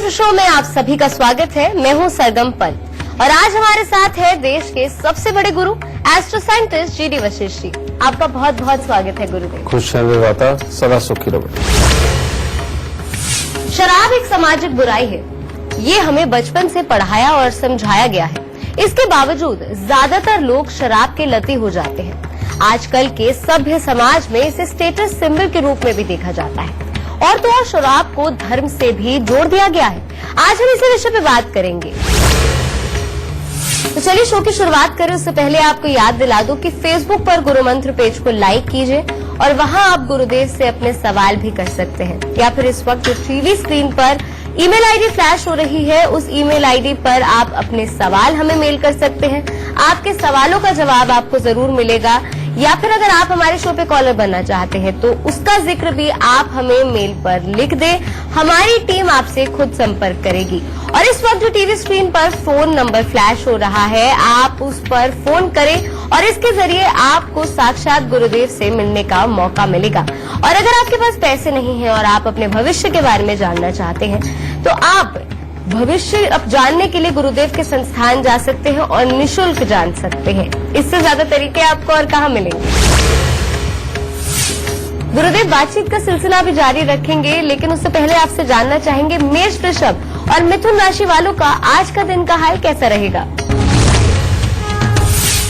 Astro show में आप सभी का स्वागत है। मैं हूं सरगम पंत और आज हमारे साथ है देश के सबसे बड़े गुरु astro scientist GD Vashishtha ji. आपका बहुत बहुत स्वागत है गुरुदेव। खुश रहना, सदा सुखी रहो। शराब एक सामाजिक बुराई है, ये हमें बचपन से पढ़ाया और समझाया गया है। इसके बावजूद ज्यादातर लोग शराब के लती हो जाते हैं। आजकल के सभ्य समाज में इसे स्टेटस सिंबल के रूप में भी देखा जाता है और तो और शराब को धर्म से भी जोड़ दिया गया है। आज हम इसी विषय पे बात करेंगे। तो चलिए शो की शुरुआत करें उससे पहले आपको याद दिला दूं कि फेसबुक पर गुरु मंत्र पेज को लाइक कीजिए और वहां आप गुरुदेव से अपने सवाल भी कर सकते हैं, या फिर इस वक्त जो टीवी स्क्रीन पर ईमेल आईडी फ्लैश हो रही है उस ईमेल आईडी पर आप अपने सवाल हमें मेल कर सकते हैं। आपके सवालों का जवाब आपको जरूर मिलेगा, या फिर अगर आप हमारे शो पे कॉलर बनना चाहते हैं तो उसका जिक्र भी आप हमें मेल पर लिख दें। हमारी टीम आपसे खुद संपर्क करेगी। और इस वक्त जो टीवी स्क्रीन पर फोन नंबर फ्लैश हो रहा है, आप उस पर फोन करें और इसके जरिए आपको साक्षात गुरुदेव से मिलने का मौका मिलेगा। और अगर आपके पास पैसे नहीं है और आप अपने भविष्य के बारे में जानना चाहते हैं तो आप भविष्य अब जानने के लिए गुरुदेव के संस्थान जा सकते हैं और निशुल्क जान सकते हैं। इससे ज्यादा तरीके आपको और कहाँ मिलेंगे। गुरुदेव बातचीत का सिलसिला भी जारी रखेंगे, लेकिन उससे पहले आपसे जानना चाहेंगे मेष, वृषभ और मिथुन राशि वालों का आज का दिन का हाल कैसा रहेगा।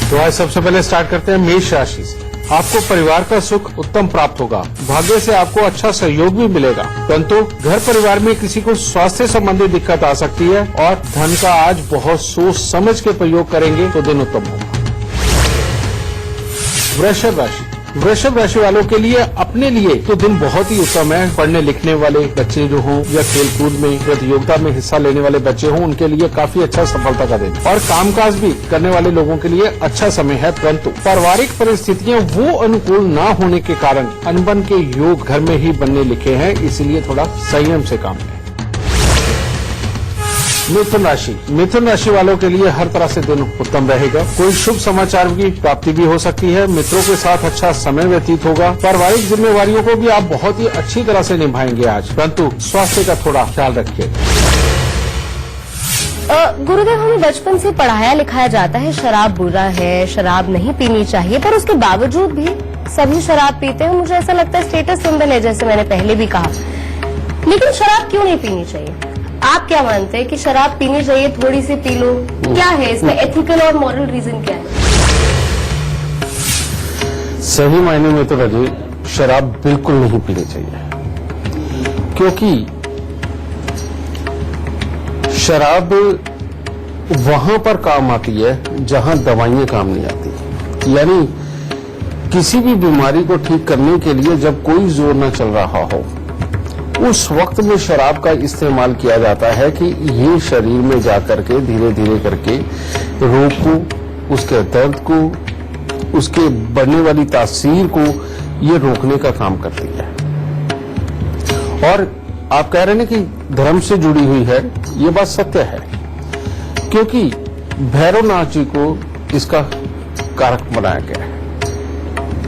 तो आज सबसे पहले स्टार्ट करते हैं मेष राशि से। आपको परिवार का सुख उत्तम प्राप्त होगा। भाग्य से आपको अच्छा सहयोग भी मिलेगा, परंतु घर परिवार में किसी को स्वास्थ्य संबंधी दिक्कत आ सकती है और धन का आज बहुत सोच समझ के प्रयोग करेंगे तो दिन उत्तम होगा। वृषभ राशि वालों के लिए अपने लिए तो दिन बहुत ही उत्तम है। पढ़ने लिखने वाले बच्चे जो हों या खेलकूद में प्रतियोगिता में हिस्सा लेने वाले बच्चे हों, उनके लिए काफी अच्छा सफलता का दिन। और कामकाज भी करने वाले लोगों के लिए अच्छा समय है, परंतु पारिवारिक परिस्थितियां वो अनुकूल न होने के कारण अनबन के योग घर में ही बनने लिखे हैं, इसलिए थोड़ा संयम से काम लें। मिथुन राशि वालों के लिए हर तरह से दिन उत्तम रहेगा। कोई शुभ समाचार की प्राप्ति भी हो सकती है। मित्रों के साथ अच्छा समय व्यतीत होगा। पारिवारिक जिम्मेवारियों को भी आप बहुत ही अच्छी तरह से निभाएंगे आज, परंतु स्वास्थ्य का थोड़ा ख्याल रखिए। गुरुदेव, हमें बचपन से पढ़ाया लिखाया जाता है शराब बुरा है, शराब नहीं पीनी चाहिए, पर उसके बावजूद भी सभी शराब पीते हैं। मुझे ऐसा लगता है स्टेटस सिंबल है, जैसे मैंने पहले भी कहा। लेकिन शराब क्यों नहीं पीनी चाहिए? आप क्या मानते हैं कि शराब पीनी चाहिए, थोड़ी सी पी लो, क्या है इसमें एथिकल और मॉरल रीजन क्या है? सही मायने में तो रजी शराब बिल्कुल नहीं पीनी चाहिए, क्योंकि शराब वहां पर काम आती है जहां दवाइयां काम नहीं आती। यानी किसी भी बीमारी को ठीक करने के लिए जब कोई जोर न चल रहा हो, उस वक्त में शराब का इस्तेमाल किया जाता है कि ये शरीर में जाकर के धीरे धीरे करके रोग को, उसके दर्द को, उसके बढ़ने वाली तासीर को ये रोकने का काम करती है। और आप कह रहे हैं कि धर्म से जुड़ी हुई है, ये बात सत्य है, क्योंकि भैरवनाथ जी को इसका कारक बनाया गया है,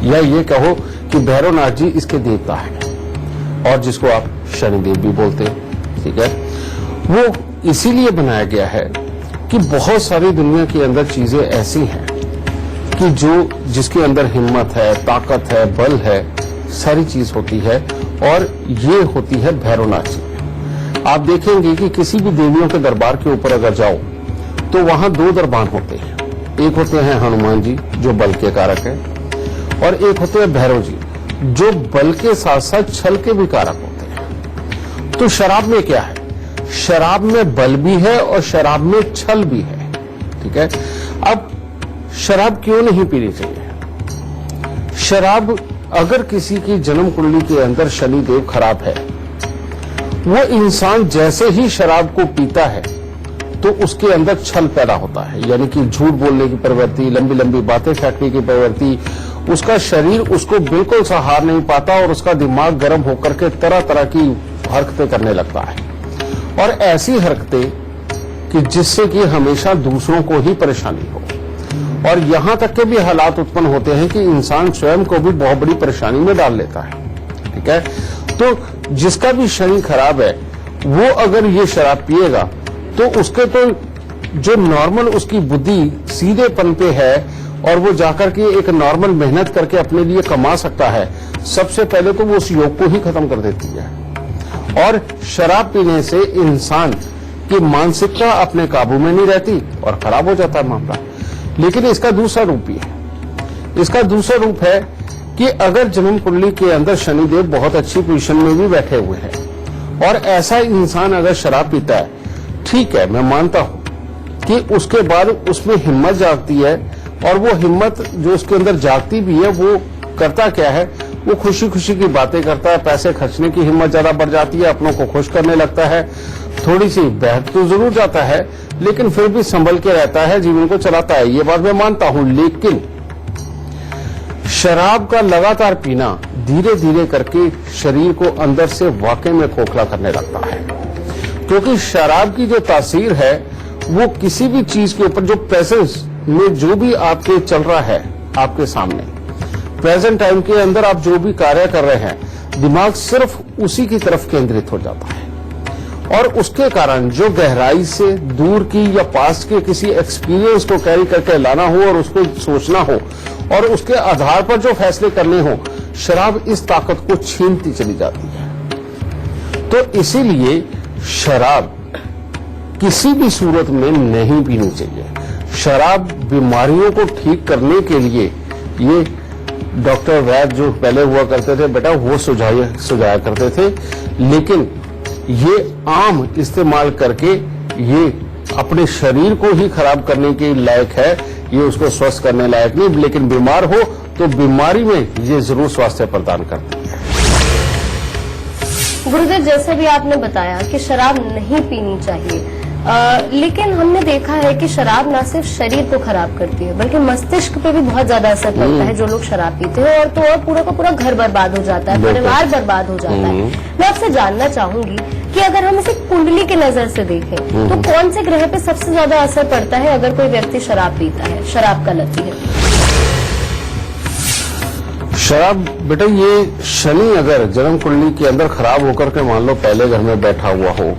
या ये कहो कि भैरवनाथ जी इसके देवता है, और जिसको आप शनिदेव भी बोलते हैं, ठीक है। वो इसीलिए बनाया गया है कि बहुत सारी दुनिया के अंदर चीजें ऐसी हैं कि जिसके अंदर हिम्मत है, ताकत है, बल है, सारी चीज होती है, और ये होती है भैरवनाथ जी। आप देखेंगे कि किसी भी देवियों के दरबार के ऊपर अगर जाओ तो वहां दो दरबार होते हैं। एक होते हैं हनुमान जी जो बल के कारक है, और एक होते हैं भैरव जी जो बल के साथ साथ छल के भी कारक होते हैं। तो शराब में क्या है? शराब में बल भी है और शराब में छल भी है, ठीक है। अब शराब क्यों नहीं पीनी चाहिए? शराब, अगर किसी की जन्म कुंडली के अंदर शनिदेव खराब है, वो इंसान जैसे ही शराब को पीता है तो उसके अंदर छल पैदा होता है, यानी कि झूठ बोलने की प्रवृत्ति, लंबी लंबी बातें फेंकने की प्रवृत्ति। उसका शरीर उसको बिल्कुल सहार नहीं पाता और उसका दिमाग गर्म होकर के तरह तरह की हरकतें करने लगता है, और ऐसी हरकतें कि जिससे कि हमेशा दूसरों को ही परेशानी हो, और यहां तक के भी हालात उत्पन्न होते हैं कि इंसान स्वयं को भी बहुत बड़ी परेशानी में डाल लेता है, ठीक है। तो जिसका भी शनि खराब है वो अगर ये शराब पिएगा तो उसके तो जो नॉर्मल उसकी बुद्धि सीधेपन पे है और वो जाकर के एक नॉर्मल मेहनत करके अपने लिए कमा सकता है, सबसे पहले तो वो उस योग को ही खत्म कर देती है। और शराब पीने से इंसान की मानसिकता अपने काबू में नहीं रहती और खराब हो जाता है मामला। लेकिन इसका दूसरा रूप भी है। इसका दूसरा रूप है कि अगर जन्म कुंडली के अंदर शनिदेव बहुत अच्छी पोजीशन में भी बैठे हुए हैं और ऐसा इंसान अगर शराब पीता है, ठीक है, मैं मानता हूं कि उसके बाद उसमें हिम्मत जागती है और वो हिम्मत जो उसके अंदर जागती भी है वो करता क्या है, वो खुशी खुशी की बातें करता है, पैसे खर्चने की हिम्मत ज्यादा बढ़ जाती है, अपनों को खुश करने लगता है, थोड़ी सी बहक तो जरूर जाता है लेकिन फिर भी संभल के रहता है, जीवन को चलाता है, ये बात मैं मानता हूं। लेकिन शराब का लगातार पीना धीरे धीरे करके शरीर को अंदर से वाकई में खोखला करने लगता है, क्योंकि शराब की जो तासीर है वो किसी भी चीज के ऊपर, जो प्रेजेंस में जो भी आपके चल रहा है आपके सामने, प्रेजेंट टाइम के अंदर आप जो भी कार्य कर रहे हैं, दिमाग सिर्फ उसी की तरफ केंद्रित हो जाता है और उसके कारण जो गहराई से दूर की या पास के किसी एक्सपीरियंस को कैरी करके लाना हो और उसको सोचना हो और उसके आधार पर जो फैसले करने हो, शराब इस ताकत को छीनती चली जाती है। तो इसीलिए शराब किसी भी सूरत में नहीं पीनी चाहिए। शराब बीमारियों को ठीक करने के लिए ये डॉक्टर वैद्य जो पहले हुआ करते थे बेटा वो सुझाया करते थे, लेकिन ये आम इस्तेमाल करके ये अपने शरीर को ही खराब करने के लायक है, ये उसको स्वस्थ करने लायक नहीं। लेकिन बीमार हो तो बीमारी में ये जरूर स्वास्थ्य प्रदान करती है। गुरुदेव, जैसे भी आपने बताया कि शराब नहीं पीनी चाहिए, लेकिन हमने देखा है कि शराब ना सिर्फ शरीर को खराब करती है बल्कि मस्तिष्क पे भी बहुत ज्यादा असर पड़ता है। जो लोग शराब पीते हैं और तो और पूरा का पूरा घर बर्बाद हो जाता है, परिवार बर्बाद हो जाता है। मैं आपसे जानना चाहूंगी कि अगर हम इसे कुंडली की नजर से देखें तो कौन से ग्रह पे सबसे ज्यादा असर पड़ता है अगर कोई व्यक्ति शराब पीता है, शराब का लती है? शराब बेटा, ये शनि अगर जन्म कुंडली के अंदर खराब होकर के मान लो पहले घर में बैठा हुआ हो,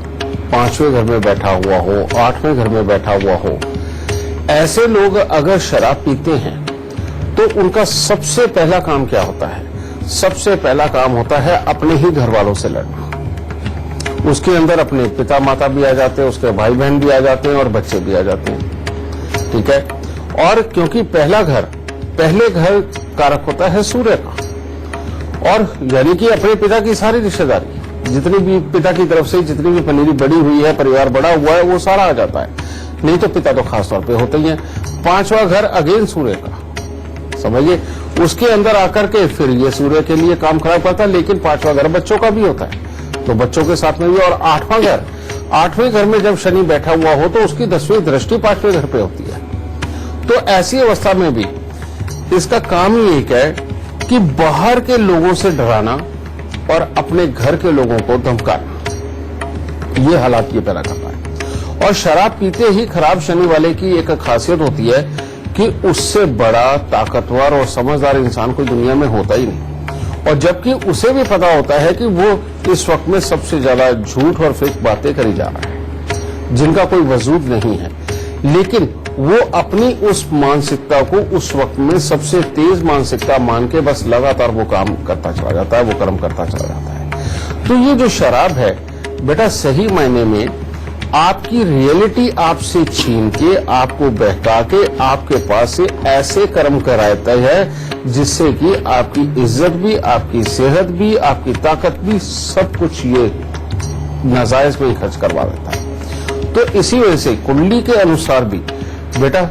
5वें घर में बैठा हुआ हो, 8वें घर में बैठा हुआ हो, ऐसे लोग अगर शराब पीते हैं तो उनका सबसे पहला काम क्या होता है? सबसे पहला काम होता है अपने ही घर वालों से लड़ना। उसके अंदर अपने पिता माता भी आ जाते हैं, उसके भाई बहन भी आ जाते हैं और बच्चे भी आ जाते हैं, ठीक है। और क्योंकि पहले घर कारक होता है सूर्य का, और यानी कि अपने पिता की सारी रिश्तेदारी, जितनी भी पिता की तरफ से जितनी भी पनीरी बड़ी हुई है, परिवार बड़ा हुआ है, वो सारा आ जाता है। नहीं तो पिता तो खास तौर पे होते ही हैं। 5वां घर अगेन सूर्य का, समझिए, उसके अंदर आकर के फिर ये सूर्य के लिए काम खराब करता है। लेकिन 5वां घर बच्चों का भी होता है, तो बच्चों के साथ में भी। और 8वें घर में जब शनि बैठा हुआ हो तो उसकी 10वीं दृष्टि 5वें घर पे होती है। तो ऐसी अवस्था में भी इसका काम ही एक है कि बाहर के लोगों से डराना और अपने घर के लोगों को धमकाना, ये हालात ये पैदा करता है। और शराब पीते ही खराब शनि वाले की एक खासियत होती है कि उससे बड़ा ताकतवर और समझदार इंसान कोई दुनिया में होता ही नहीं। और जबकि उसे भी पता होता है कि वो इस वक्त में सबसे ज्यादा झूठ और फेक बातें करी जा रहा है, जिनका कोई वजूद नहीं है, लेकिन वो अपनी उस मानसिकता को उस वक्त में सबसे तेज मानसिकता मान के बस लगातार वो काम करता चला जाता है, वो कर्म करता चला जाता है। तो ये जो शराब है बेटा, सही मायने में आपकी रियलिटी आपसे छीन के, आपको बहका के आपके पास से ऐसे कर्म कराता है जिससे कि आपकी इज्जत भी, आपकी सेहत भी, आपकी ताकत भी, सब कुछ ये नाजायज में ही खर्च करवा देता है। तो इसी वजह से कुंडली के अनुसार भी बेटा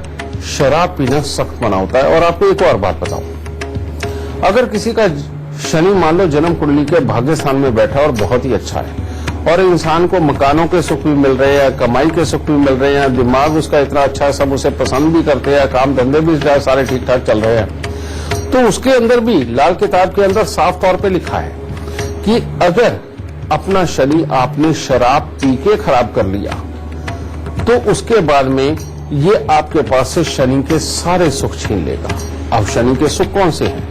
शराब पीना सख्त मना होता है। और आपको एक और बात बताऊं, अगर किसी का शनि मान लो जन्म कुंडली के भाग्य स्थान में बैठा और बहुत ही अच्छा है और इंसान को मकानों के सुख भी मिल रहे हैं, कमाई के सुख भी मिल रहे हैं, दिमाग उसका इतना अच्छा है, सब उसे पसंद भी करते हैं, काम धंधे भी सारे ठीक ठाक चल रहे हैं, तो उसके अंदर भी लाल किताब के अंदर साफ तौर पे लिखा है कि अगर अपना शनि आपने शराब पी के खराब कर लिया तो उसके बाद में ये आपके पास से शनि के सारे सुख छीन लेगा। अब शनि के सुख कौन से हैं?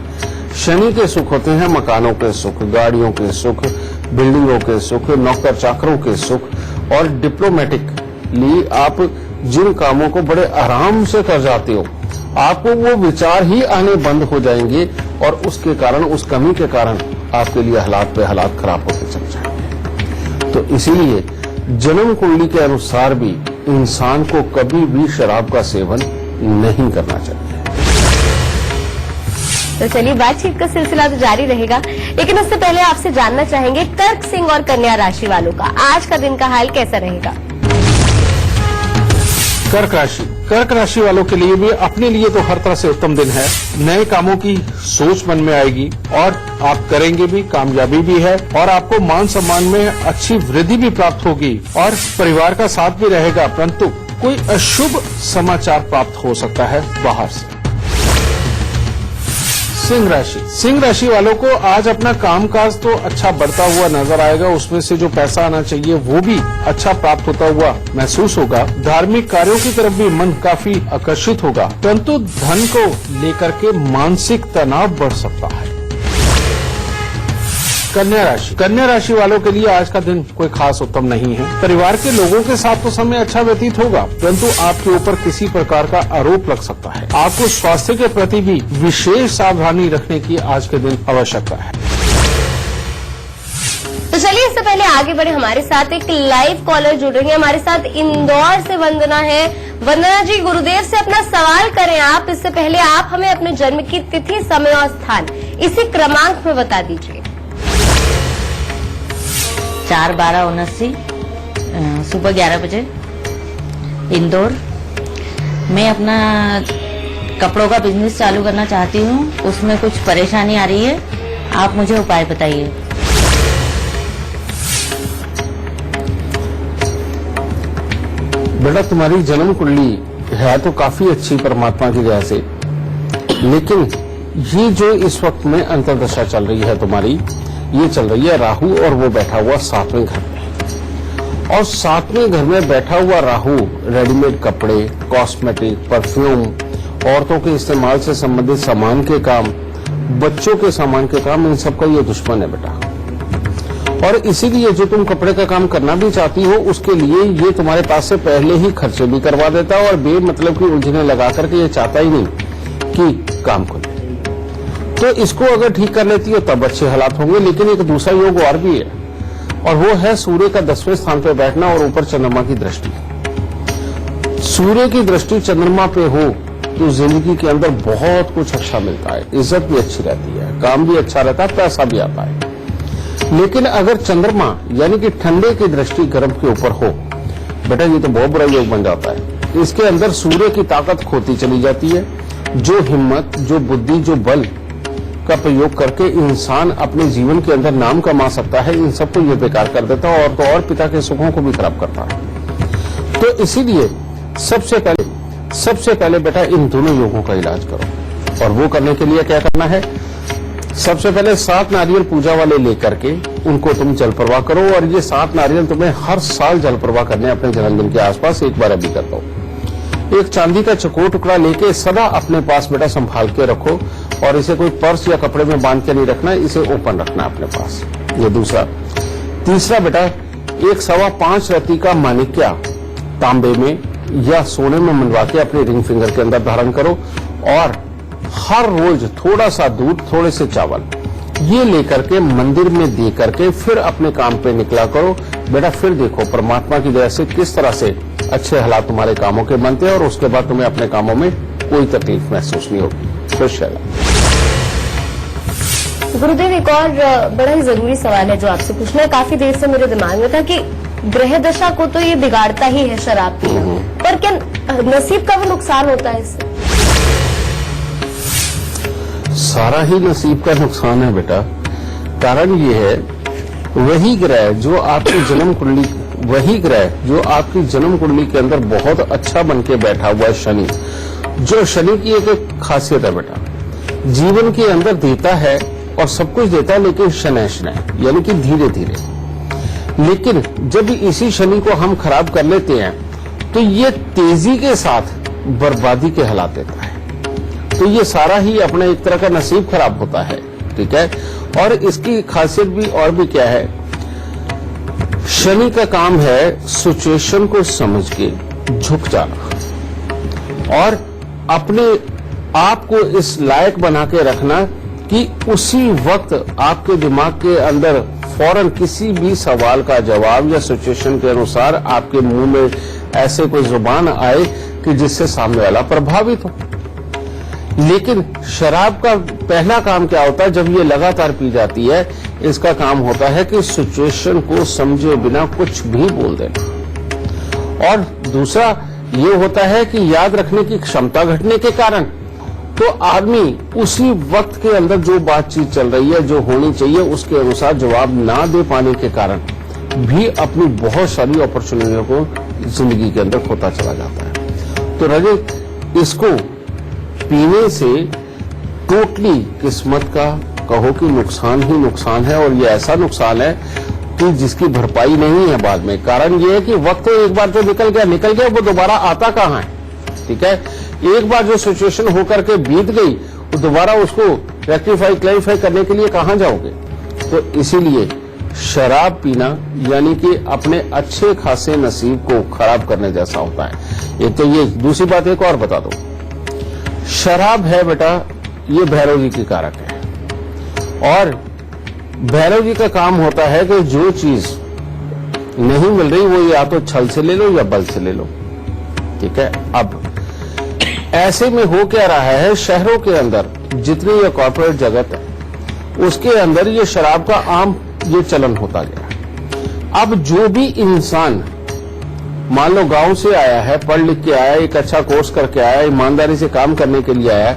शनि के सुख होते हैं मकानों के सुख, गाड़ियों के सुख, बिल्डिंगों के सुख, नौकर चाकरों के सुख और डिप्लोमेटिकली आप जिन कामों को बड़े आराम से कर जाते हो, आपको वो विचार ही आने बंद हो जाएंगे और उसके कारण, उस कमी के कारण आपके लिए हालात पे हालात खराब होते चल जाएंगे। तो इसीलिए जन्म कुंडली के अनुसार भी इंसान को कभी भी शराब का सेवन नहीं करना चाहिए। तो चलिए, बातचीत का सिलसिला तो जारी रहेगा, लेकिन उससे पहले आपसे जानना चाहेंगे कर्क, सिंह और कन्या राशि वालों का आज का दिन का हाल कैसा रहेगा। कर्क राशि वालों के लिए भी अपने लिए तो हर तरह से उत्तम दिन है। नए कामों की सोच मन में आएगी और आप करेंगे भी, कामयाबी भी है और आपको मान सम्मान में अच्छी वृद्धि भी प्राप्त होगी और परिवार का साथ भी रहेगा, परंतु कोई अशुभ समाचार प्राप्त हो सकता है बाहर से। सिंह राशि वालों को आज अपना कामकाज तो अच्छा बढ़ता हुआ नजर आएगा, उसमें से जो पैसा आना चाहिए वो भी अच्छा प्राप्त होता हुआ महसूस होगा। धार्मिक कार्यों की तरफ भी मन काफी आकर्षित होगा, परंतु धन को लेकर के मानसिक तनाव बढ़ सकता है। कन्या राशि वालों के लिए आज का दिन कोई खास उत्तम नहीं है। परिवार के लोगों के साथ तो समय अच्छा व्यतीत होगा, परंतु आपके ऊपर किसी प्रकार का आरोप लग सकता है। आपको स्वास्थ्य के प्रति भी विशेष सावधानी रखने की आज के दिन आवश्यकता है। तो चलिए, इससे पहले आगे बढ़े, हमारे साथ एक लाइव कॉलर जुड़ रही है। हमारे साथ इंदौर से वंदना है। वंदना जी, गुरुदेव से अपना सवाल करें आप। इससे पहले आप हमें अपने जन्म की तिथि, समय और स्थान इसी क्रमांक में बता दीजिए। 4/12/79 सुबह 11 बजे, इंदौर। मैं अपना कपड़ों का बिजनेस चालू करना चाहती हूँ, उसमें कुछ परेशानी आ रही है, आप मुझे उपाय बताइए। बेटा, तुम्हारी जन्म कुंडली है तो काफी अच्छी परमात्मा की दया से, लेकिन ये जो इस वक्त में अंतर्दशा चल रही है तुम्हारी, ये चल रही है राहु और वो बैठा हुआ 7वें घर में। और 7वें घर में बैठा हुआ राहु रेडीमेड कपड़े, कॉस्मेटिक, परफ्यूम, औरतों के इस्तेमाल से संबंधित सामान के काम, बच्चों के सामान के काम, इन सबका ये दुश्मन है बेटा। और इसीलिए जो तुम कपड़े का काम करना भी चाहती हो, उसके लिए ये तुम्हारे पास से पहले ही खर्चे भी करवा देता है और बेमतलब की उलझने लगा करके ये चाहता ही नहीं कि काम खुले। तो इसको अगर ठीक कर लेती हो तब अच्छे हालात होंगे। लेकिन एक दूसरा योग और भी है, और वो है सूर्य का 10वें स्थान पे बैठना और ऊपर चंद्रमा की दृष्टि। सूर्य की दृष्टि चंद्रमा पे हो तो जिंदगी के अंदर बहुत कुछ अच्छा मिलता है, इज्जत भी अच्छी रहती है, काम भी अच्छा रहता है, पैसा भी आता है। लेकिन अगर चंद्रमा यानी कि ठंडे की दृष्टि गर्म के ऊपर हो, बेटा ये तो बहुत बुरा योग बन जाता है। इसके अंदर सूर्य की ताकत खोती चली जाती है। जो हिम्मत, जो बुद्धि, जो बल का प्रयोग करके इंसान अपने जीवन के अंदर नाम कमा सकता है, इन सबको ये बेकार कर देता है और तो और पिता के सुखों को भी खराब करता है। तो इसीलिए सबसे पहले बेटा इन दोनों योगों का इलाज करो। और वो करने के लिए क्या करना है, सबसे पहले 7 नारियल पूजा वाले लेकर के उनको तुम जल प्रवाह करो। और ये 7 नारियल तुम्हें हर साल जल प्रवाह करने अपने जन्मदिन के आसपास एक बार अभी कर दो। एक चांदी का चकोर टुकड़ा लेके सदा अपने पास बेटा संभाल के रखो और इसे कोई पर्स या कपड़े में बांध के नहीं रखना, इसे ओपन रखना अपने पास। ये दूसरा। तीसरा बेटा, एक 5.25 रत्ती का माणिक्या तांबे में या सोने में मनवा के अपने रिंग फिंगर के अंदर धारण करो और हर रोज थोड़ा सा दूध, थोड़े से चावल ये लेकर के मंदिर में दे करके फिर अपने काम पे निकला करो। बेटा फिर देखो परमात्मा की दया से किस तरह से अच्छे हालात तुम्हारे कामों के बनते हैं और उसके बाद तुम्हें अपने कामों में कोई तकलीफ महसूस नहीं होगी। खुश रहना। गुरुदेव, एक और बड़ा ही जरूरी सवाल है जो आपसे पूछना है, काफी देर से मेरे दिमाग में था कि ग्रह दशा को तो ये बिगाड़ता ही है शराब पीना, पर क्या नसीब का भी नुकसान होता है इससे? सारा ही नसीब का नुकसान है बेटा। कारण ये है, वही ग्रह जो आपकी जन्म कुंडली के अंदर बहुत अच्छा बन के बैठा हुआ है शनि। जो शनि की एक खासियत है बेटा, जीवन के अंदर देता है और सब कुछ देता है, लेकिन शनै यानी कि धीरे धीरे। लेकिन जब इसी शनि को हम खराब कर लेते हैं तो ये तेजी के साथ बर्बादी के हालात देता है। तो ये सारा ही अपना एक तरह का नसीब खराब होता है, ठीक है। और इसकी खासियत भी और भी क्या है शनि का काम है सिचुएशन को समझ के झुक जाना और अपने आप को इस लायक बना के रखना कि उसी वक्त आपके दिमाग के अंदर फौरन किसी भी सवाल का जवाब या सिचुएशन के अनुसार आपके मुंह में ऐसे कोई जुबान आए कि जिससे सामने वाला प्रभावित हो। लेकिन शराब का पहला काम क्या होता है, जब ये लगातार पी जाती है, इसका काम होता है कि सिचुएशन को समझे बिना कुछ भी बोल देना। और दूसरा ये होता है कि याद रखने की क्षमता घटने के कारण तो आदमी उसी वक्त के अंदर जो बातचीत चल रही है, जो होनी चाहिए, उसके अनुसार जवाब ना दे पाने के कारण भी अपनी बहुत सारी अपॉर्चुनिटियों को जिंदगी के अंदर खोता चला जाता है। तो रजत, इसको पीने से टोटली किस्मत का कहो कि नुकसान ही नुकसान है, और ये ऐसा नुकसान है कि जिसकी भरपाई नहीं है बाद में। कारण ये है कि वक्त तो एक बार जो निकल गया वो दोबारा आता कहाँ है। ठीक है, एक बार जो सिचुएशन होकर के बीत गई तो दोबारा उसको रेक्टिफाई क्लैरिफाई करने के लिए कहाँ जाओगे। तो इसीलिए शराब पीना यानी कि अपने अच्छे खासे नसीब को खराब करने जैसा होता है। एक तो ये, दूसरी बात एक और बता दो, शराब है बेटा, ये भैरव जी की कारक है, और भैरव जी का काम होता है कि जो चीज नहीं मिल रही वो या तो छल से ले लो या बल से ले लो। ठीक है, अब ऐसे में हो क्या रहा है, शहरों के अंदर जितनी ये कॉर्पोरेट जगत है उसके अंदर ये शराब का आम ये चलन होता गया। अब जो भी इंसान मान लो गांव से आया है, पढ़ लिख के आया, एक अच्छा कोर्स करके आया, ईमानदारी से काम करने के लिए आया,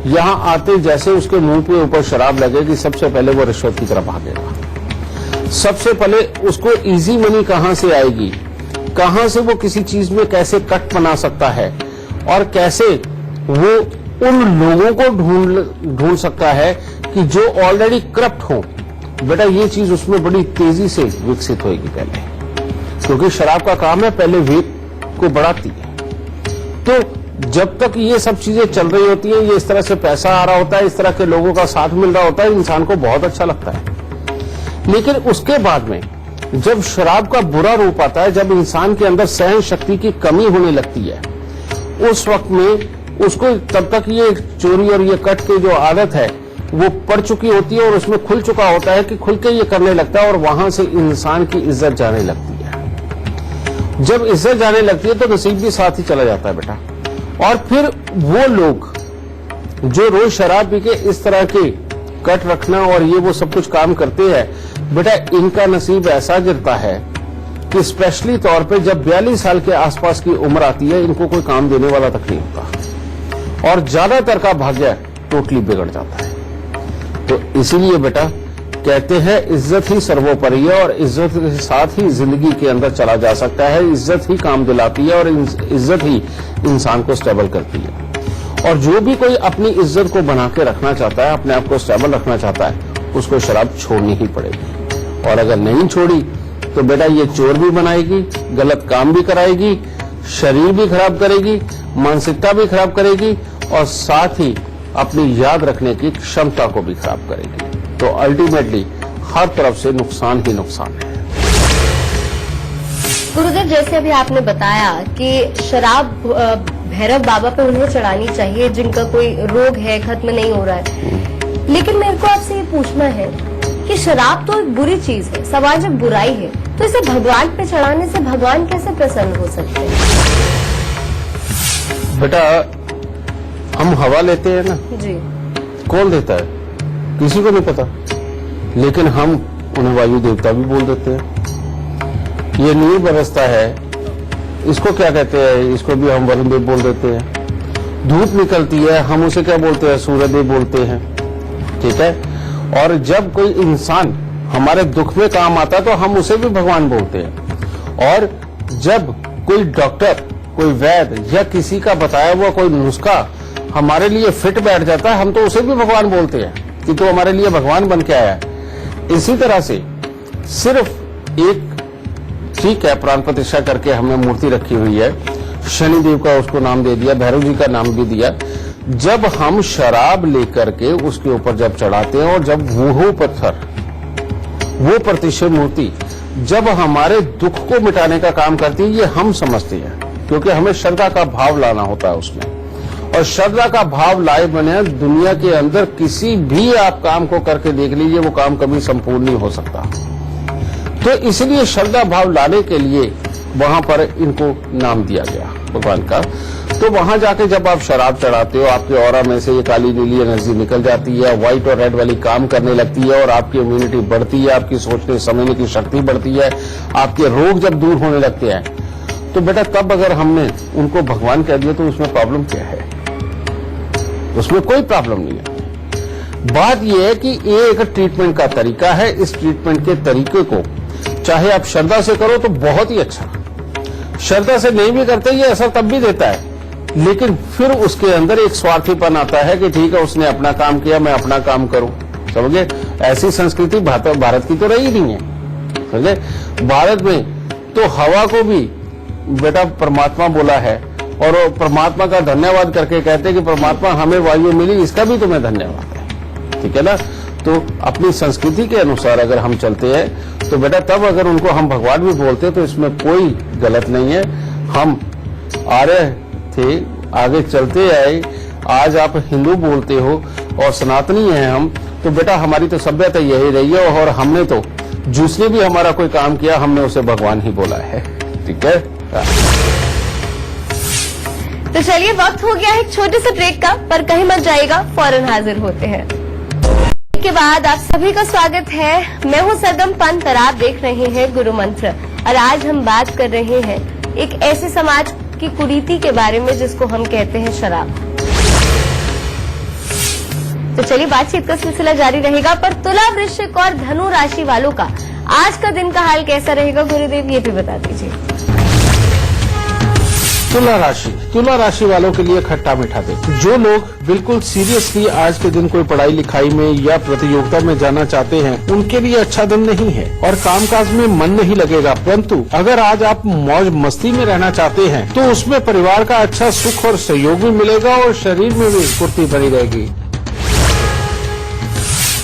यहां आते जैसे उसके मुंह के ऊपर शराब लगेगी, सबसे पहले वो रिश्वत की तरफ भागेगा। सबसे पहले उसको इजी मनी कहां से आएगी, कहां से वो किसी चीज में कैसे कट बना सकता है और कैसे वो उन लोगों को ढूंढ सकता है कि जो ऑलरेडी करप्ट हो। बेटा ये चीज उसमें बड़ी तेजी से विकसित होगी पहले, क्योंकि शराब का काम है पहले वेग को बढ़ाती है। तो जब तक ये सब चीजें चल रही होती है, ये इस तरह से पैसा आ रहा होता है, इस तरह के लोगों का साथ मिल रहा होता है, इंसान को बहुत अच्छा लगता है। लेकिन उसके बाद में जब शराब का बुरा रूप आता है, जब इंसान के अंदर सहन शक्ति की कमी होने लगती है, उस वक्त में उसको तब तक ये चोरी और ये कट की जो आदत है वो पड़ चुकी होती है और उसमें खुल चुका होता है कि खुल के ये करने लगता है, और वहां से इंसान की इज्जत जाने लगती है। जब इज्जत जाने लगती है तो नसीब भी साथ ही चला जाता है बेटा। और फिर वो लोग जो रोज शराब पी के इस तरह के कट रखना और ये वो सब कुछ काम करते हैं, बेटा इनका नसीब ऐसा गिरता है कि स्पेशली तौर पे जब 42 साल के आसपास की उम्र आती है, इनको कोई काम देने वाला तक नहीं होता और ज्यादातर का भाग्य टोटली बिगड़ जाता है। तो इसीलिए बेटा कहते हैं इज्जत ही सर्वोपरि है, और इज्जत के साथ ही जिंदगी के अंदर चला जा सकता है। इज्जत ही काम दिलाती है और इज्जत ही इंसान को स्टेबल करती है। और जो भी कोई अपनी इज्जत को बना के रखना चाहता है, अपने आप को स्टेबल रखना चाहता है, उसको शराब छोड़नी ही पड़ेगी। और अगर नहीं छोड़ी तो बेटा ये चोर भी बनाएगी, गलत काम भी कराएगी, शरीर भी खराब करेगी, मानसिकता भी खराब करेगी, और साथ ही अपनी याद रखने की क्षमता को भी खराब करेगी। तो अल्टीमेटली हर तरफ से नुकसान ही नुकसान है। गुरुदेव, जैसे अभी आपने बताया कि शराब भैरव बाबा पे उन्हें चढ़ानी चाहिए जिनका कोई रोग है, खत्म नहीं हो रहा है, लेकिन मेरे को आपसे ये पूछना है कि शराब तो एक बुरी चीज है, समाज में बुराई है, तो इसे भगवान पे चढ़ाने से भगवान कैसे प्रसन्न हो सकते हैं? बेटा हम हवा लेते हैं ना जी, कौन देता है? किसी को नहीं पता, लेकिन हम उन्हें वायु देवता भी बोल देते हैं। ये नीर बरसता है, इसको क्या कहते हैं? इसको भी हम वरुण देव बोल देते हैं। धूप निकलती है, हम उसे क्या बोलते हैं? सूर्य देव बोलते हैं। ठीक है, और जब कोई इंसान हमारे दुख में काम आता है तो हम उसे भी भगवान बोलते हैं। और जब कोई डॉक्टर, कोई वैद्य या किसी का बताया हुआ कोई नुस्खा हमारे लिए फिट बैठ जाता है, हम तो उसे भी भगवान बोलते हैं कि तो हमारे लिए भगवान बन के आया है। इसी तरह से सिर्फ एक, ठीक है, प्राण प्रतिष्ठा करके हमने मूर्ति रखी हुई है, शनिदेव का उसको नाम दे दिया, भैरव जी का नाम भी दिया। जब हम शराब लेकर के उसके ऊपर जब चढ़ाते हैं और जब वो पत्थर, वो प्रतिष्ठित मूर्ति जब हमारे दुख को मिटाने का काम करती है, ये हम समझते हैं, क्योंकि हमें श्रद्धा का भाव लाना होता है उसमें। और श्रद्धा का भाव लाए बने दुनिया के अंदर किसी भी आप काम को करके देख लीजिए, वो काम कभी संपूर्ण नहीं हो सकता। तो इसलिए श्रद्धा भाव लाने के लिए वहां पर इनको नाम दिया गया भगवान का। तो वहां जाके जब आप शराब चढ़ाते हो, आपके ऑरा में से ये काली नीली एनर्जी निकल जाती है, व्हाइट और रेड वाली काम करने लगती है, और आपकी इम्यूनिटी बढ़ती है, आपकी सोचने समझने की शक्ति बढ़ती है, आपके रोग जब दूर होने लगते हैं, तो बेटा तब अगर हमने उनको भगवान कह दिया तो उसमें प्रॉब्लम क्या है? उसमें कोई प्रॉब्लम नहीं है। बात यह है कि ये एक ट्रीटमेंट का तरीका है। इस ट्रीटमेंट के तरीके को चाहे आप श्रद्धा से करो तो बहुत ही अच्छा, श्रद्धा से नहीं भी करते ये असर तब भी देता है, लेकिन फिर उसके अंदर एक स्वार्थीपन आता है कि ठीक है उसने अपना काम किया, मैं अपना काम करूं। समझे? ऐसी संस्कृति भारत की तो रही नहीं है। समझे? भारत में तो हवा को भी बेटा परमात्मा बोला है, और वो परमात्मा का धन्यवाद करके कहते हैं कि परमात्मा हमें वायु मिली, इसका भी तुम्हें धन्यवाद है। ठीक है ना? तो अपनी संस्कृति के अनुसार अगर हम चलते हैं तो बेटा तब अगर उनको हम भगवान भी बोलते हैं तो इसमें कोई गलत नहीं है। हम आर्य थे, आगे चलते आए, आज आप हिंदू बोलते हो और सनातनी हैं हम, तो बेटा हमारी तो सभ्यता यही रही है, और हमने तो जिसने भी हमारा कोई काम किया हमने उसे भगवान ही बोला है। ठीक है? तो चलिए वक्त हो गया है एक छोटे से ब्रेक का, पर कहीं मत जाइएगा, फौरन हाजिर होते हैं। के बाद आप सभी का स्वागत है। मैं हूं सरगम पंत और आप देख रहे हैं गुरु मंत्र। और आज हम बात कर रहे हैं एक ऐसे समाज की कुरीति के बारे में जिसको हम कहते हैं शराब। तो चलिए बातचीत का सिलसिला जारी रहेगा, पर तुला, वृश्चिक और धनु राशि वालों का आज का दिन का हाल कैसा रहेगा गुरुदेव, ये भी बता दीजिए। तुला राशि वालों के लिए खट्टा मीठा दिन। जो लोग बिल्कुल सीरियसली आज के दिन कोई पढ़ाई लिखाई में या प्रतियोगिता में जाना चाहते हैं, उनके लिए अच्छा दिन नहीं है और कामकाज में मन नहीं लगेगा। परंतु अगर आज आप मौज मस्ती में रहना चाहते हैं तो उसमें परिवार का अच्छा सुख और सहयोग भी मिलेगा और शरीर में भी स्फूर्ति बनी रहेगी।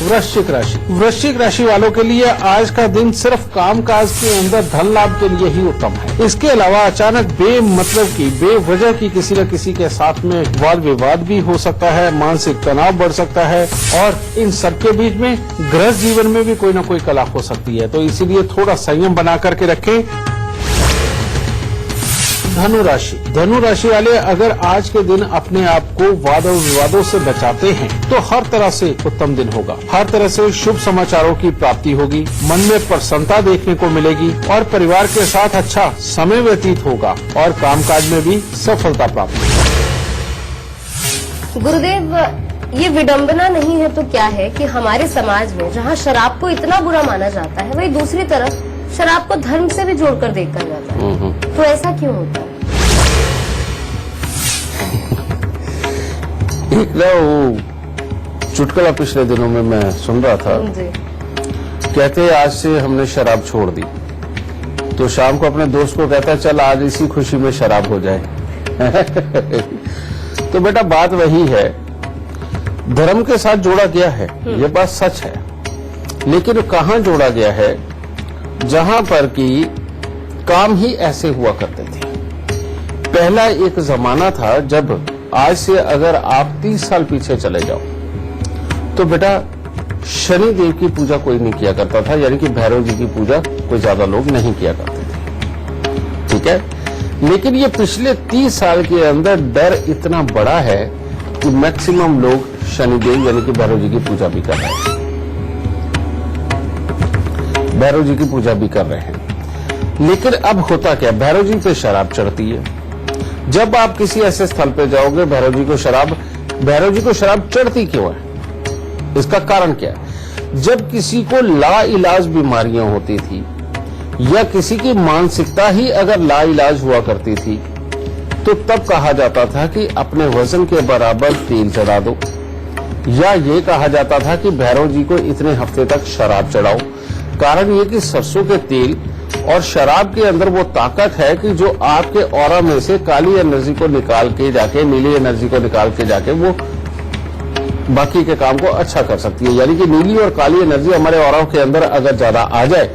वृश्चिक राशि वालों के लिए आज का दिन सिर्फ कामकाज के अंदर धन लाभ के लिए ही उत्तम है। इसके अलावा अचानक बेवजह की किसी न किसी के साथ में वाद विवाद भी हो सकता है, मानसिक तनाव बढ़ सकता है, और इन सबके बीच में गृहस्थ जीवन में भी कोई न कोई कला हो सकती है। तो इसीलिए थोड़ा संयम बना करके रखें। धनु राशि वाले अगर आज के दिन अपने आप को वाद और विवादों से बचाते हैं तो हर तरह से उत्तम दिन होगा। हर तरह से शुभ समाचारों की प्राप्ति होगी, मन में प्रसन्नता देखने को मिलेगी और परिवार के साथ अच्छा समय व्यतीत होगा और कामकाज में भी सफलता प्राप्त होगी। गुरुदेव, ये विडंबना नहीं है तो क्या है कि हमारे समाज में जहाँ शराब को इतना बुरा माना जाता है, वही दूसरी तरफ शराब को धर्म से भी जोड़कर देखा जाता है, तो ऐसा क्यों होता है? एक ना वो चुटकुला पिछले दिनों में मैं सुन रहा था, कहते आज से हमने शराब छोड़ दी, तो शाम को अपने दोस्त को कहता चल आज इसी खुशी में शराब हो जाए। तो बेटा बात वही है, धर्म के साथ जोड़ा गया है, ये बात सच है, लेकिन कहाँ जोड़ा गया है? जहां पर कि काम ही ऐसे हुआ करते थे। पहला एक जमाना था जब आज से अगर आप 30 साल पीछे चले जाओ तो बेटा शनि देव की पूजा कोई नहीं किया करता था, यानी कि भैरव जी की पूजा कोई ज्यादा लोग नहीं किया करते थे। ठीक है? लेकिन ये पिछले 30 साल के अंदर डर इतना बड़ा है कि मैक्सिमम लोग शनिदेव यानी कि भैरव जी की पूजा भी कर रहे हैं, भैरव जी की पूजा भी कर रहे हैं। लेकिन अब होता क्या, भैरव जी पे शराब चढ़ती है। जब आप किसी ऐसे स्थल पे जाओगे भैरव जी को शराब चढ़ती क्यों है? इसका कारण क्या है? जब किसी को लाइलाज बीमारियां होती थी या किसी की मानसिकता ही अगर लाइलाज हुआ करती थी तो तब कहा जाता था कि अपने वजन के बराबर तेल चढ़ा दो, या ये कहा जाता था कि भैरव जी को इतने हफ्ते तक शराब चढ़ाओ। कारण ये कि सरसों के तेल और शराब के अंदर वो ताकत है कि जो आपके ऑरा में से काली एनर्जी को निकाल के जाके, नीली एनर्जी को निकाल के जाके वो बाकी के काम को अच्छा कर सकती है। यानी कि नीली और काली एनर्जी हमारे ऑरा के अंदर अगर ज्यादा आ जाए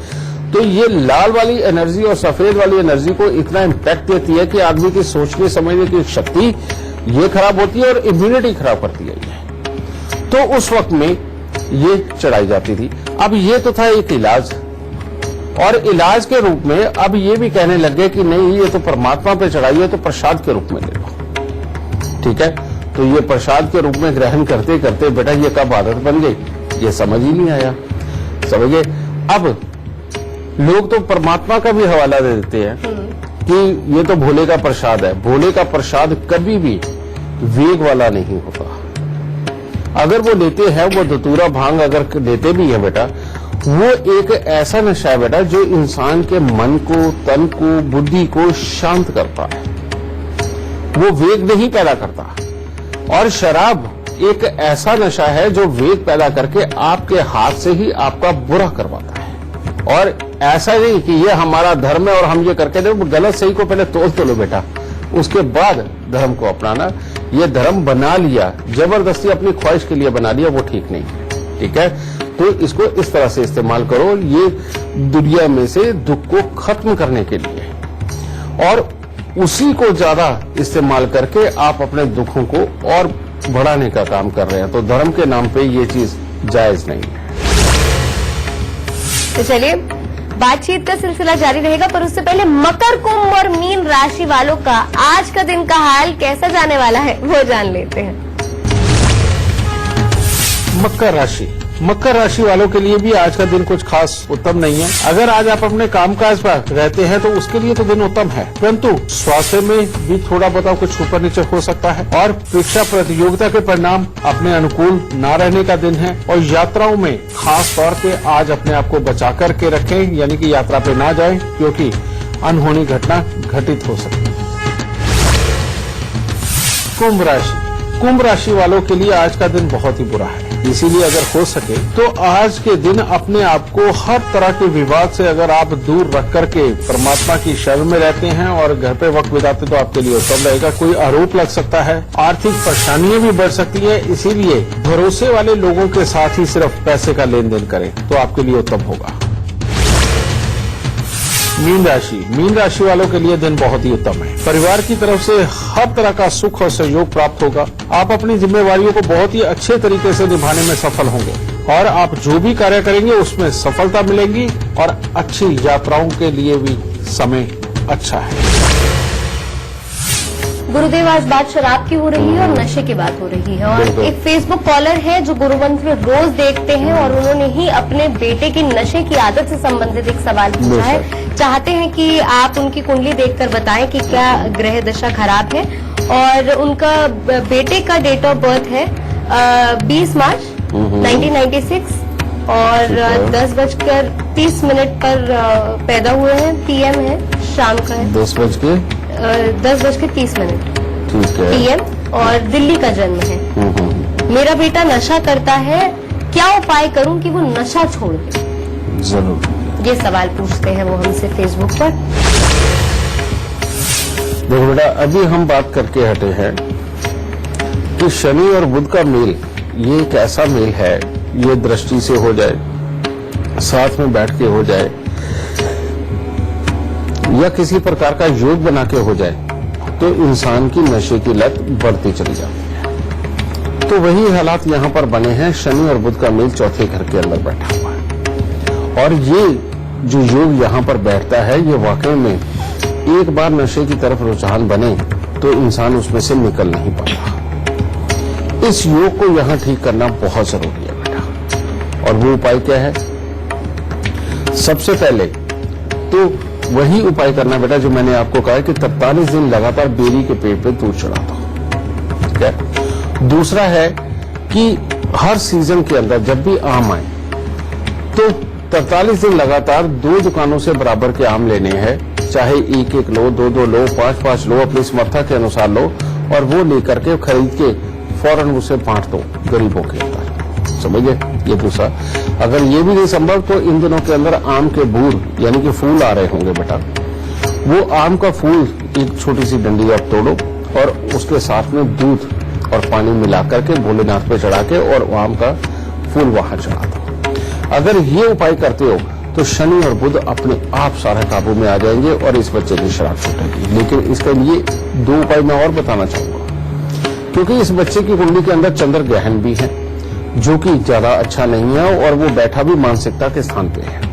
तो ये लाल वाली एनर्जी और सफेद वाली एनर्जी को इतना इम्पैक्ट देती है कि आदमी की सोचने समझने की शक्ति ये खराब होती है और इम्यूनिटी खराब करती है ये। तो उस वक्त में ये चढ़ाई जाती थी। अब ये तो था एक इलाज, और इलाज के रूप में अब ये भी कहने लग गए कि नहीं, ये तो परमात्मा पे चढ़ाई है तो प्रसाद के रूप में ले लो। ठीक है, तो ये प्रसाद के रूप में ग्रहण करते करते बेटा ये कब आदत बन गई, ये समझ ही नहीं आया। समझ गए? अब लोग तो परमात्मा का भी हवाला दे देते हैं कि ये तो भोले का प्रसाद है। भोले का प्रसाद कभी भी वेग वाला नहीं होता। अगर वो लेते हैं, वो धतूरा भांग अगर लेते भी है बेटा, वो एक ऐसा नशा है बेटा जो इंसान के मन को, तन को, बुद्धि को शांत करता है, वो वेग नहीं पैदा करता। और शराब एक ऐसा नशा है जो वेग पैदा करके आपके हाथ से ही आपका बुरा करवाता है। और ऐसा नहीं कि ये हमारा धर्म है और हम ये करके दे, गलत सही को पहले तोड़ लो बेटा, उसके बाद धर्म को अपनाना। ये धर्म बना लिया, जबरदस्ती अपनी ख्वाहिश के लिए बना लिया, वो ठीक नहीं है। ठीक है, तो इसको इस तरह से इस्तेमाल करो, ये दुनिया में से दुख को खत्म करने के लिए, और उसी को ज्यादा इस्तेमाल करके आप अपने दुखों को और बढ़ाने का काम कर रहे हैं। तो धर्म के नाम पे ये चीज जायज नहीं है। तो चलिए बातचीत का सिलसिला जारी रहेगा, पर उससे पहले मकर, कुंभ और मीन राशि वालों का आज का दिन का हाल कैसा जाने वाला है वो जान लेते हैं। मकर राशि वालों के लिए भी आज का दिन कुछ खास उत्तम नहीं है। अगर आज आप अपने कामकाज पर रहते हैं तो उसके लिए तो दिन उत्तम है, परंतु स्वास्थ्य में भी थोड़ा बताओ कुछ ऊपर नीचे हो सकता है। और परीक्षा प्रतियोगिता के परिणाम अपने अनुकूल न रहने का दिन है। और यात्राओं में खास तौर पे आज अपने आप को बचा करके रखें, यानी कि यात्रा पे ना जाएं, क्योंकि अनहोनी घटना घटित हो सकती है। कुंभ राशि वालों के लिए आज का दिन बहुत ही बुरा है, इसीलिए अगर हो सके तो आज के दिन अपने आप को हर तरह के विवाद से अगर आप दूर रख करके परमात्मा की शरण में रहते हैं और घर पे वक्त बिताते तो आपके लिए उत्तम रहेगा। कोई आरोप लग सकता है, आर्थिक परेशानियां भी बढ़ सकती है, इसीलिए भरोसे वाले लोगों के साथ ही सिर्फ पैसे का लेन देन करें तो आपके लिए उत्तम होगा। मीन राशि वालों के लिए दिन बहुत ही उत्तम है। परिवार की तरफ से हर तरह का सुख और सहयोग प्राप्त होगा। आप अपनी जिम्मेवारियों को बहुत ही अच्छे तरीके से निभाने में सफल होंगे और आप जो भी कार्य करेंगे उसमें सफलता मिलेगी और अच्छी यात्राओं के लिए भी समय अच्छा है। गुरुदेव, आज बात शराब की हो रही है और नशे की बात हो रही है, और एक फेसबुक कॉलर है जो गुरुमंत्र रोज देखते हैं और उन्होंने ही अपने बेटे की नशे की आदत से संबंधित एक सवाल पूछा है। चाहते हैं कि आप उनकी कुंडली देखकर बताएं कि क्या ग्रह दशा खराब है, और उनका बेटे का डेट ऑफ बर्थ है 20 मार्च 1996 और 10:30 पर पैदा हुए हैं। PM है, शाम का है 10:30 PM, और दिल्ली का जन्म है। मेरा बेटा नशा करता है, क्या उपाय करूं कि वो नशा छोड़ दे? जरूर, ये सवाल पूछते हैं वो हमसे फेसबुक पर। देखो बेटा, अभी हम बात करके हटे हैं कि शनि और बुध का मेल, ये एक ऐसा मेल है, ये दृष्टि से हो जाए, साथ में बैठ के हो जाए, या किसी प्रकार का योग बना के हो जाए, तो इंसान की नशे की लत बढ़ती चली जाती है। तो वही हालात यहाँ पर बने हैं। शनि और बुध का मेल चौथे घर के अंदर बैठा हुआ है, और ये जो योग यहाँ पर बैठता है, ये वाकई में एक बार नशे की तरफ रुझान बने तो इंसान उसमें से निकल नहीं पाता। इस योग को यहाँ ठीक करना बहुत जरूरी है बेटा। और वो उपाय क्या है? सबसे पहले तो वही उपाय करना बेटा जो मैंने आपको कहा कि 43 दिन लगातार बेरी के पेड़ पे दूध चढ़ा दो। ठीक है। दूसरा है कि हर सीजन के अंदर जब भी आम आए तो 43 दिन लगातार 2 दुकानों से बराबर के आम लेने हैं, चाहे 1-1 लो, 2-2 लो, 5-5 लो, अपनी समर्था के अनुसार लो, और वो लेकर के खरीद के फौरन उसे बांट दो गरीबों के अंदर। समझिए? ये दूसरा। अगर ये भी नहीं संभव तो इन दिनों के अंदर आम के बूर यानी कि फूल आ रहे होंगे बेटा, वो आम का फूल एक छोटी सी डंडी आप तोड़ो और उसके साथ में दूध और पानी मिला करके भोलेनाथ पे चढ़ा के और आम का फूल वहां चढ़ा दो। अगर ये उपाय करते हो तो शनि और बुध अपने आप सारा काबू में आ जाएंगे और इस बच्चे की शराब छूटेगी। लेकिन इसके लिए 2 उपाय मैं और बताना चाहूंगा, क्योंकि इस बच्चे की कुंडली के अंदर चंद्र ग्रहण भी है जो कि ज्यादा अच्छा नहीं है और वो बैठा भी मानसिकता के स्थान पे है।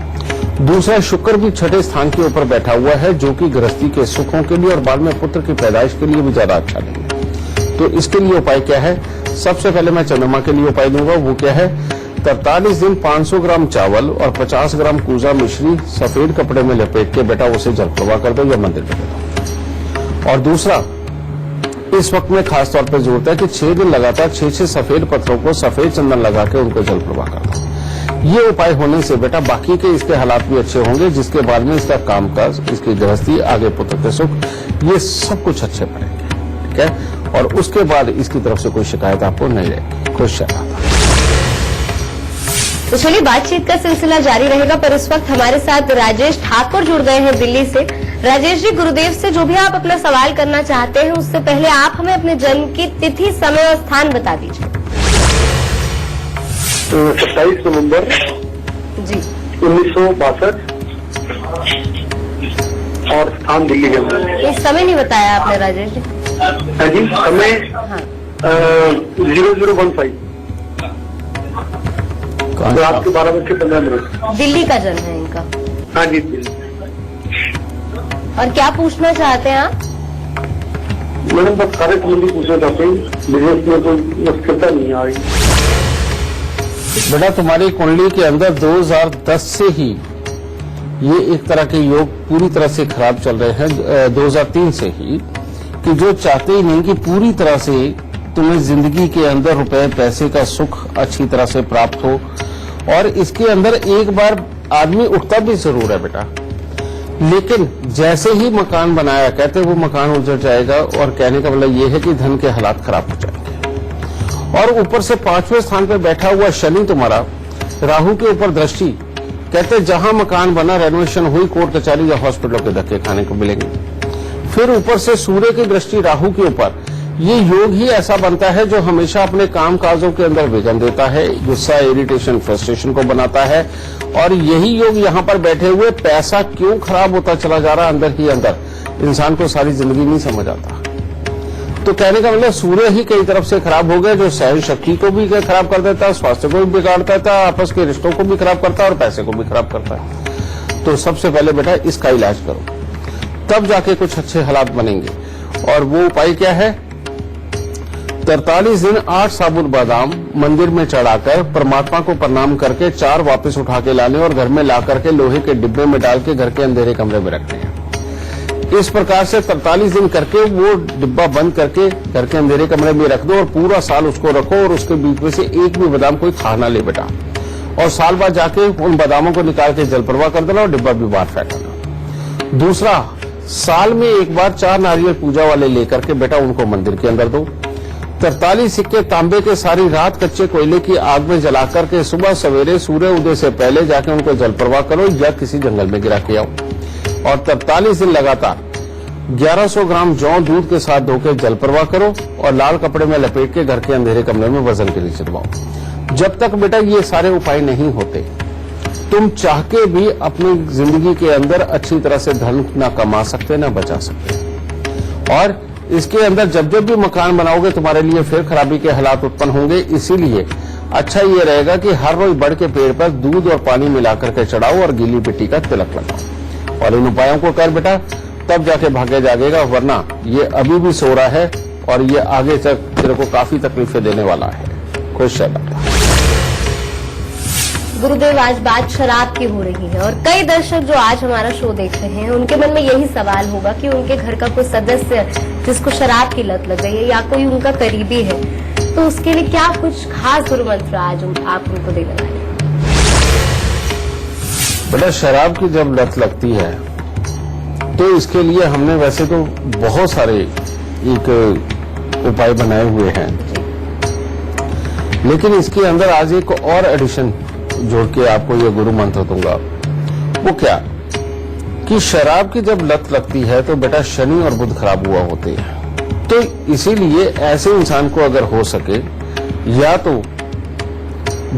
दूसरा, शुक्र भी 6ठे स्थान के ऊपर बैठा हुआ है जो कि गृहस्थी के सुखों के लिए और बाद में पुत्र की पैदाइश के लिए भी ज्यादा अच्छा नहीं है। तो इसके लिए उपाय क्या है? सबसे पहले मैं चंद्रमा के लिए उपाय दूंगा। वो क्या है? 43 दिन 500 ग्राम चावल और 50 ग्राम कूजा मिश्री सफेद कपड़े में लपेट के बेटा उसे जल प्रवाह कर दो या मंदिर में दे दो। और दूसरा, इस वक्त में खास तौर पर जरूरत है कि 6 दिन लगातार 6 सफेद पत्थरों को सफेद चंदन लगा के उनको जल प्रवाह कर दो। ये उपाय होने से बेटा बाकी के इसके हालात भी अच्छे होंगे, जिसके बाद में इसका कामकाज, इसकी गृहस्थी, आगे पुत्र के सुख, ये सब कुछ अच्छे बनेंगे। ठीक है, और उसके बाद इसकी तरफ से कोई शिकायत आपको नहीं रहेगी। खुश रहना। तो चलिए बातचीत का सिलसिला जारी रहेगा, पर इस वक्त हमारे साथ राजेश ठाकुर जुड़ गए हैं दिल्ली से। राजेश जी, गुरुदेव से जो भी आप अपना सवाल करना चाहते हैं उससे पहले आप हमें अपने जन्म की तिथि, समय और स्थान बता दीजिए। 27 नवंबर जी 1962 और स्थान दिल्ली के अंदर। ये समय नहीं बताया आपने राजेश जी। हाँ जी, समय 0015 रात के 12:15। दिल्ली का जन्म है इनका। हाँ जी, दिल्ली। और क्या पूछना चाहते हैं आप? मैडम बस कार्य संबंधी पूछना चाहते हैं, बिजनेस में कोई स्थिरता नहीं आ रही। बेटा तुम्हारी कुंडली के अंदर 2010 से ही ये एक तरह के योग पूरी तरह से खराब चल रहे हैं। 2003 से ही कि जो चाहते ही नहीं कि पूरी तरह से तुम्हें जिंदगी के अंदर रुपए पैसे का सुख अच्छी तरह से प्राप्त हो। और इसके अंदर एक बार आदमी उठता भी जरूर है बेटा, लेकिन जैसे ही मकान बनाया कहते वो मकान उजड़ जाएगा। और कहने का मतलब ये है कि धन के हालात खराब हो जाएंगे। और ऊपर से 5वें स्थान पर बैठा हुआ शनि तुम्हारा राहु के ऊपर दृष्टि, कहते जहां मकान बना, रेनोवेशन हुई, कोर्ट कचहरी या हॉस्पिटलों के धक्के खाने को मिलेंगे। फिर ऊपर से सूर्य की दृष्टि राहु के ऊपर, ये योग ही ऐसा बनता है जो हमेशा अपने काम काजों के अंदर विघ्न देता है, गुस्सा, इरिटेशन, फ्रस्ट्रेशन को बनाता है। और यही योग यहाँ पर बैठे हुए पैसा क्यों खराब होता चला जा रहा अंदर ही अंदर, इंसान को सारी जिंदगी नहीं समझ आता। तो कहने का मतलब सूर्य ही कई तरफ से खराब हो गए, जो सहन शक्ति को भी खराब कर देता है, स्वास्थ्य को भी बिगाड़ता था, आपस के रिश्तों को भी खराब करता है और पैसे को भी खराब करता है। तो सबसे पहले बेटा इसका इलाज करो, तब जाके कुछ अच्छे हालात बनेंगे। और वो उपाय क्या है? 43 दिन 8 साबुत बादाम मंदिर में चढ़ाकर परमात्मा को प्रणाम करके 4 वापस उठा के लाने और घर में ला करके लोहे के डिब्बे में डाल के घर के अंधेरे कमरे में रखने हैं। इस प्रकार से 43 दिन करके वो डिब्बा बंद करके घर के अंधेरे कमरे में रख दो और पूरा साल उसको रखो। और उसके बीच में से एक भी बादाम कोई खा ना ले बेटा। और साल बाद जाके उन बादामों को निकाल के जल प्रवाह कर देना और डिब्बा भी बाहर फेंक देना। दूसरा, साल में एक बार 4 नारियल पूजा वाले लेकर के बेटा उनको मंदिर के अंदर दो। 43 सिक्के तांबे के सारी रात कच्चे कोयले की आग में जलाकर के सुबह सवेरे सूर्य उदय से पहले जाके उनको जल प्रवाह करो या किसी जंगल में गिरा के आओ। और 43 दिन लगातार 1100 ग्राम जौ दूध के साथ धोकर जल प्रवाह करो और लाल कपड़े में लपेट के घर के अंधेरे कमरे में वजन के नीचे दबाओ। जब तक बेटा ये सारे उपाय नहीं होते, तुम चाह के भी अपनी जिंदगी के अंदर अच्छी तरह से धन ना कमा सकते ना बचा सकते। और इसके अंदर जब जब भी मकान बनाओगे तुम्हारे लिए फिर खराबी के हालात उत्पन्न होंगे। इसीलिए अच्छा ये रहेगा कि हर रोज बढ़ के पेड़ पर दूध और पानी मिलाकर के चढ़ाओ और गीली मिट्टी का तिलक लगाओ। और इन उपायों को कर बेटा, तब जाके भाग्य जागेगा, वरना ये अभी भी सो रहा है और ये आगे तक तेरे को काफी तकलीफें देने वाला है। खुश रहना। गुरुदेव, आज बात शराब की हो रही है और कई दर्शक जो आज हमारा शो देख रहे हैं उनके मन में यही सवाल होगा कि उनके घर का कोई सदस्य जिसको शराब की लत लग गई है या कोई उनका करीबी है, तो उसके लिए क्या कुछ खास गुरु मंत्र आज आप उनको देने वाले हैं? बेटा शराब की जब लत लगती है तो इसके लिए हमने वैसे तो बहुत सारे एक उपाय बनाए हुए हैं, लेकिन इसके अंदर आज एक और एडिशन जोड़ के आपको ये गुरु मंत्र दूंगा। वो क्या कि शराब की जब लत लगती है तो बेटा शनि और बुध खराब हुआ होते हैं। तो इसीलिए ऐसे इंसान को अगर हो सके या तो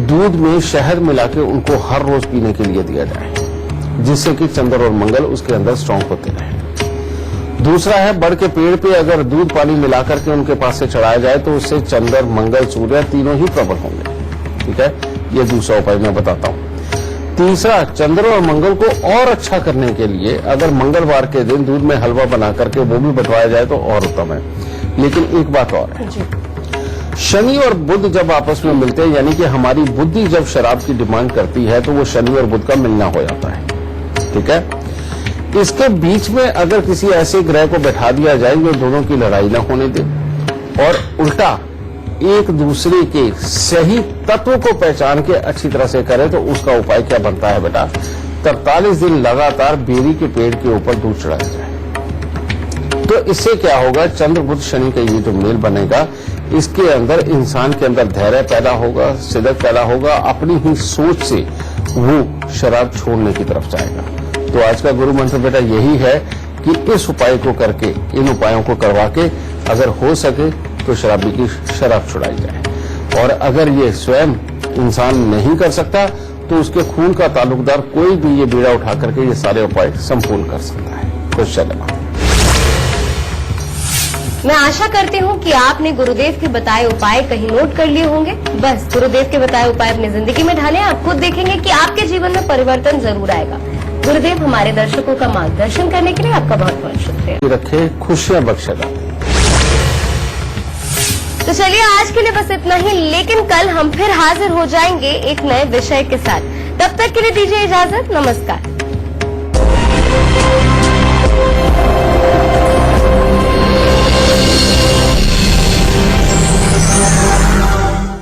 दूध में शहद मिला के उनको हर रोज पीने के लिए दिया जाए। जिससे कि चंद्र और मंगल उसके अंदर स्ट्रांग होते रहे। दूसरा है बड़ के पेड़ पे अगर दूध पानी मिलाकर के उनके पास से चढ़ाया जाए तो उससे चंद्र मंगल सूर्य तीनों ही प्रबल होंगे। ठीक है, ये दूसरा उपाय मैं बताता हूं। तीसरा, चंद्र और मंगल को और अच्छा करने के लिए अगर मंगलवार के दिन दूध में हलवा बना करके वो भी बंटवाया जाए तो और उत्तम है। लेकिन एक बात और है, शनि और बुध जब आपस में मिलते हैं, यानी कि हमारी बुद्धि जब शराब की डिमांड करती है तो वो शनि और बुध का मिलना हो जाता है। ठीक है, इसके बीच में अगर किसी ऐसे ग्रह को बैठा दिया जाए जो दोनों की लड़ाई न होने दे और उल्टा एक दूसरे के सही तत्व को पहचान के अच्छी तरह से करे तो उसका उपाय क्या बनता है बेटा, 43 दिन लगातार बेरी के पेड़ के ऊपर दूध चढ़ाया जाए। तो इससे क्या होगा, चंद्र बुध शनि का ये जो मेल बनेगा, इसके अंदर इंसान के अंदर धैर्य पैदा होगा, सिद्धत पैदा होगा, अपनी ही सोच से वो शराब छोड़ने की तरफ जाएगा। तो आज का गुरु मंत्र बेटा यही है कि इस उपाय को करके, इन उपायों को करवा के अगर हो सके तो शराबी की शराब छुड़ाई जाए। और अगर ये स्वयं इंसान नहीं कर सकता तो उसके खून का ताल्लुकदार कोई भी ये बीड़ा उठा करके ये सारे उपाय संपूर्ण कर सकता है। खुश चले। मैं आशा करती हूँ कि आपने गुरुदेव के बताए उपाय कहीं नोट कर लिए होंगे। बस गुरुदेव के बताए उपाय अपनी जिंदगी में ढालें, आप खुद देखेंगे कि आपके जीवन में परिवर्तन जरूर आएगा। गुरुदेव, हमारे दर्शकों का मार्गदर्शन करने के लिए आपका बहुत बहुत शुक्रिया। रखे, खुशियां बख्शेगा। तो चलिए आज के लिए बस इतना ही, लेकिन कल हम फिर हाजिर हो जाएंगे एक नए विषय के साथ। तब तक के लिए दीजिए इजाजत। नमस्कार।